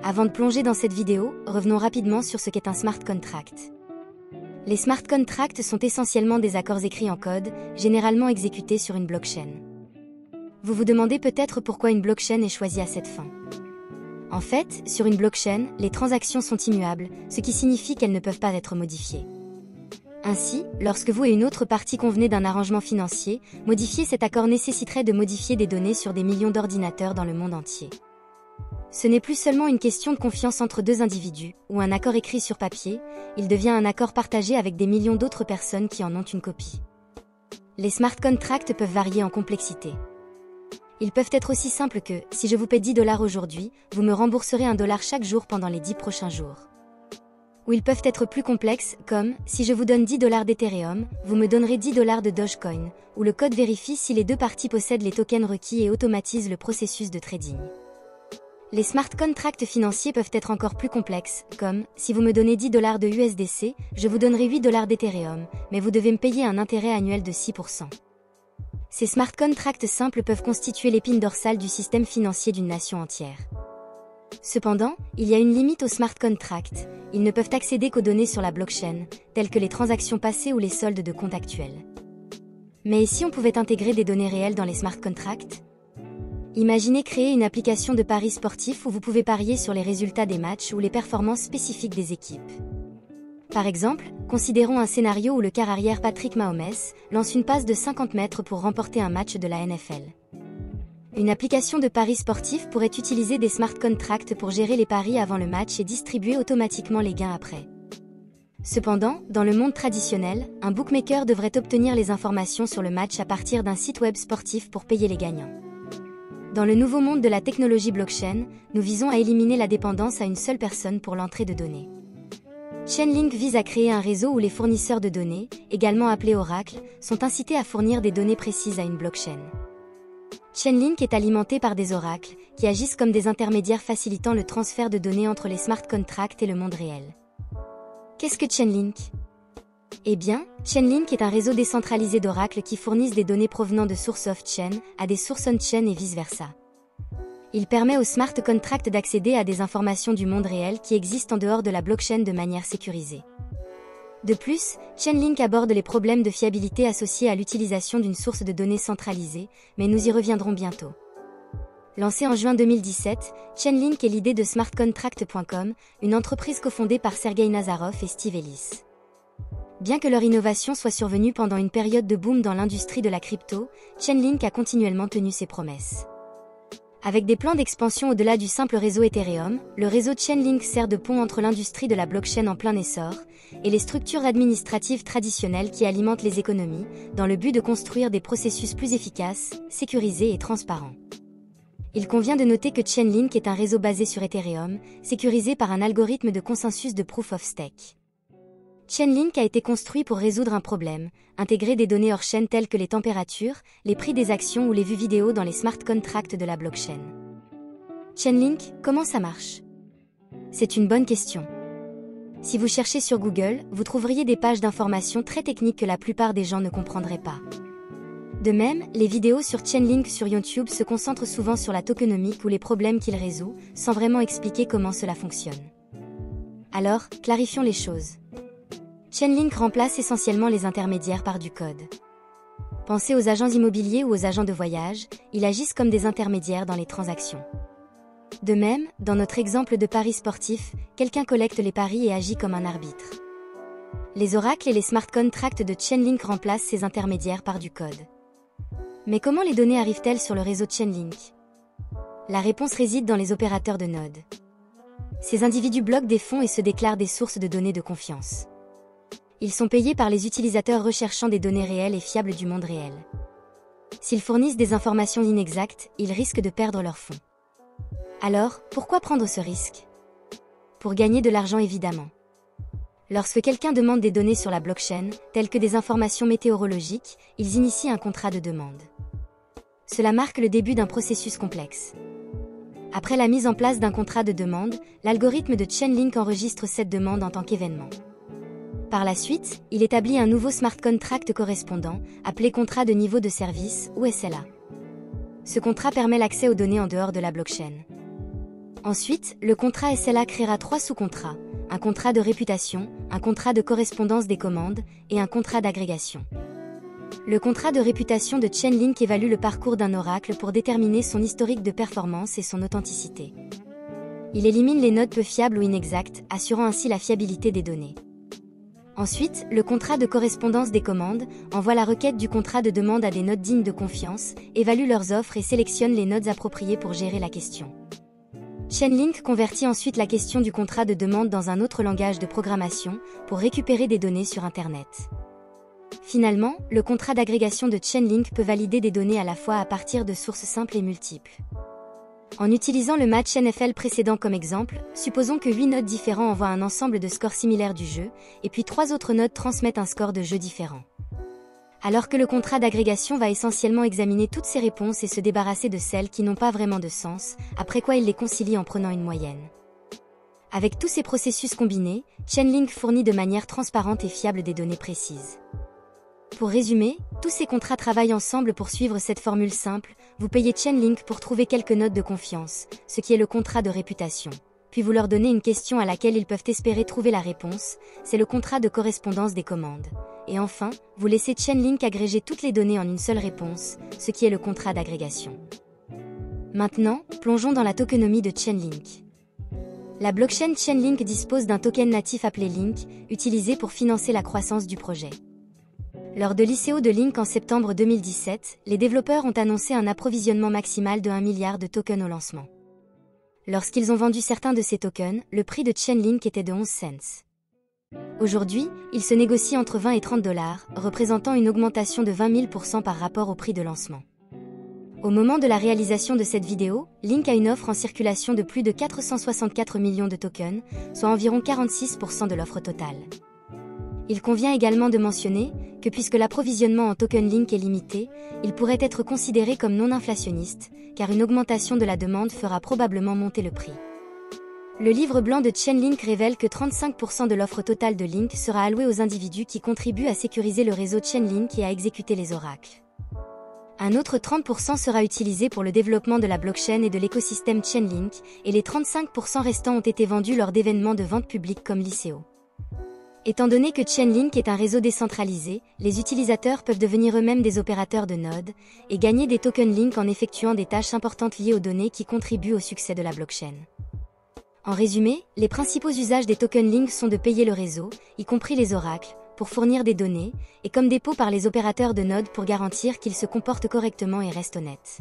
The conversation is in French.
Avant de plonger dans cette vidéo, revenons rapidement sur ce qu'est un smart contract. Les smart contracts sont essentiellement des accords écrits en code, généralement exécutés sur une blockchain. Vous vous demandez peut-être pourquoi une blockchain est choisie à cette fin. En fait, sur une blockchain, les transactions sont immuables, ce qui signifie qu'elles ne peuvent pas être modifiées. Ainsi, lorsque vous et une autre partie convenez d'un arrangement financier, modifier cet accord nécessiterait de modifier des données sur des millions d'ordinateurs dans le monde entier. Ce n'est plus seulement une question de confiance entre deux individus, ou un accord écrit sur papier, il devient un accord partagé avec des millions d'autres personnes qui en ont une copie. Les smart contracts peuvent varier en complexité. Ils peuvent être aussi simples que, si je vous paie $10 aujourd'hui, vous me rembourserez $1 chaque jour pendant les 10 prochains jours. Ou ils peuvent être plus complexes, comme, si je vous donne $10 d'Ethereum, vous me donnerez $10 de Dogecoin, où le code vérifie si les deux parties possèdent les tokens requis et automatise le processus de trading. Les smart contracts financiers peuvent être encore plus complexes, comme, si vous me donnez $10 de USDC, je vous donnerai $8 d'Ethereum, mais vous devez me payer un intérêt annuel de 6%. Ces smart contracts simples peuvent constituer l'épine dorsale du système financier d'une nation entière. Cependant, il y a une limite aux smart contracts, ils ne peuvent accéder qu'aux données sur la blockchain, telles que les transactions passées ou les soldes de compte actuels. Mais si on pouvait intégrer des données réelles dans les smart contracts ? Imaginez créer une application de paris sportifs où vous pouvez parier sur les résultats des matchs ou les performances spécifiques des équipes. Par exemple, considérons un scénario où le quart arrière Patrick Mahomes lance une passe de 50 mètres pour remporter un match de la NFL. Une application de paris sportifs pourrait utiliser des smart contracts pour gérer les paris avant le match et distribuer automatiquement les gains après. Cependant, dans le monde traditionnel, un bookmaker devrait obtenir les informations sur le match à partir d'un site web sportif pour payer les gagnants. Dans le nouveau monde de la technologie blockchain, nous visons à éliminer la dépendance à une seule personne pour l'entrée de données. Chainlink vise à créer un réseau où les fournisseurs de données, également appelés oracles, sont incités à fournir des données précises à une blockchain. Chainlink est alimenté par des oracles, qui agissent comme des intermédiaires facilitant le transfert de données entre les smart contracts et le monde réel. Qu'est-ce que Chainlink ? Eh bien, Chainlink est un réseau décentralisé d'oracles qui fournissent des données provenant de sources off-chain à des sources on-chain et vice-versa. Il permet aux smart contracts d'accéder à des informations du monde réel qui existent en dehors de la blockchain de manière sécurisée. De plus, Chainlink aborde les problèmes de fiabilité associés à l'utilisation d'une source de données centralisée, mais nous y reviendrons bientôt. Lancé en juin 2017, Chainlink est l'idée de smartcontract.com, une entreprise cofondée par Sergey Nazarov et Steve Ellis. Bien que leur innovation soit survenue pendant une période de boom dans l'industrie de la crypto, Chainlink a continuellement tenu ses promesses. Avec des plans d'expansion au-delà du simple réseau Ethereum, le réseau Chainlink sert de pont entre l'industrie de la blockchain en plein essor et les structures administratives traditionnelles qui alimentent les économies, dans le but de construire des processus plus efficaces, sécurisés et transparents. Il convient de noter que Chainlink est un réseau basé sur Ethereum, sécurisé par un algorithme de consensus de Proof of Stake. Chainlink a été construit pour résoudre un problème, intégrer des données hors chaîne telles que les températures, les prix des actions ou les vues vidéo dans les smart contracts de la blockchain. Chainlink, comment ça marche ? C'est une bonne question. Si vous cherchez sur Google, vous trouveriez des pages d'informations très techniques que la plupart des gens ne comprendraient pas. De même, les vidéos sur Chainlink sur YouTube se concentrent souvent sur la tokenomique ou les problèmes qu'il résout, sans vraiment expliquer comment cela fonctionne. Alors, clarifions les choses. Chainlink remplace essentiellement les intermédiaires par du code. Pensez aux agents immobiliers ou aux agents de voyage, ils agissent comme des intermédiaires dans les transactions. De même, dans notre exemple de paris sportif, quelqu'un collecte les paris et agit comme un arbitre. Les oracles et les smart contracts de Chainlink remplacent ces intermédiaires par du code. Mais comment les données arrivent-elles sur le réseau Chainlink ? La réponse réside dans les opérateurs de nodes. Ces individus bloquent des fonds et se déclarent des sources de données de confiance. Ils sont payés par les utilisateurs recherchant des données réelles et fiables du monde réel. S'ils fournissent des informations inexactes, ils risquent de perdre leurs fonds. Alors, pourquoi prendre ce risque ? Pour gagner de l'argent évidemment. Lorsque quelqu'un demande des données sur la blockchain, telles que des informations météorologiques, ils initient un contrat de demande. Cela marque le début d'un processus complexe. Après la mise en place d'un contrat de demande, l'algorithme de Chainlink enregistre cette demande en tant qu'événement. Par la suite, il établit un nouveau smart contract correspondant, appelé contrat de niveau de service ou SLA. Ce contrat permet l'accès aux données en dehors de la blockchain. Ensuite, le contrat SLA créera 3 sous-contrats, un contrat de réputation, un contrat de correspondance des commandes et un contrat d'agrégation. Le contrat de réputation de Chainlink évalue le parcours d'un oracle pour déterminer son historique de performance et son authenticité. Il élimine les nodes peu fiables ou inexactes, assurant ainsi la fiabilité des données. Ensuite, le contrat de correspondance des commandes envoie la requête du contrat de demande à des nodes dignes de confiance, évalue leurs offres et sélectionne les nodes appropriés pour gérer la question. Chainlink convertit ensuite la question du contrat de demande dans un autre langage de programmation pour récupérer des données sur Internet. Finalement, le contrat d'agrégation de Chainlink peut valider des données à la fois à partir de sources simples et multiples. En utilisant le match NFL précédent comme exemple, supposons que 8 nodes différents envoient un ensemble de scores similaires du jeu, et puis 3 autres nodes transmettent un score de jeu différent. Alors que le contrat d'agrégation va essentiellement examiner toutes ces réponses et se débarrasser de celles qui n'ont pas vraiment de sens, après quoi il les concilie en prenant une moyenne. Avec tous ces processus combinés, Chainlink fournit de manière transparente et fiable des données précises. Pour résumer, tous ces contrats travaillent ensemble pour suivre cette formule simple, vous payez Chainlink pour trouver quelques notes de confiance, ce qui est le contrat de réputation. Puis vous leur donnez une question à laquelle ils peuvent espérer trouver la réponse, c'est le contrat de correspondance des commandes. Et enfin, vous laissez Chainlink agréger toutes les données en une seule réponse, ce qui est le contrat d'agrégation. Maintenant, plongeons dans la tokenomie de Chainlink. La blockchain Chainlink dispose d'un token natif appelé Link, utilisé pour financer la croissance du projet. Lors de l'ICO de Link en septembre 2017, les développeurs ont annoncé un approvisionnement maximal de 1 milliard de tokens au lancement. Lorsqu'ils ont vendu certains de ces tokens, le prix de Chainlink était de 11 cents. Aujourd'hui, il se négocie entre 20 et 30 $, représentant une augmentation de 20 000% par rapport au prix de lancement. Au moment de la réalisation de cette vidéo, Link a une offre en circulation de plus de 464 millions de tokens, soit environ 46% de l'offre totale. Il convient également de mentionner que puisque l'approvisionnement en token Link est limité, il pourrait être considéré comme non inflationniste, car une augmentation de la demande fera probablement monter le prix. Le livre blanc de Chainlink révèle que 35% de l'offre totale de Link sera allouée aux individus qui contribuent à sécuriser le réseau Chainlink et à exécuter les oracles. Un autre 30% sera utilisé pour le développement de la blockchain et de l'écosystème Chainlink, et les 35% restants ont été vendus lors d'événements de vente publique comme l'ICO. Étant donné que Chainlink est un réseau décentralisé, les utilisateurs peuvent devenir eux-mêmes des opérateurs de nodes et gagner des tokens Link en effectuant des tâches importantes liées aux données qui contribuent au succès de la blockchain. En résumé, les principaux usages des tokens Link sont de payer le réseau, y compris les oracles, pour fournir des données, et comme dépôt par les opérateurs de nodes pour garantir qu'ils se comportent correctement et restent honnêtes.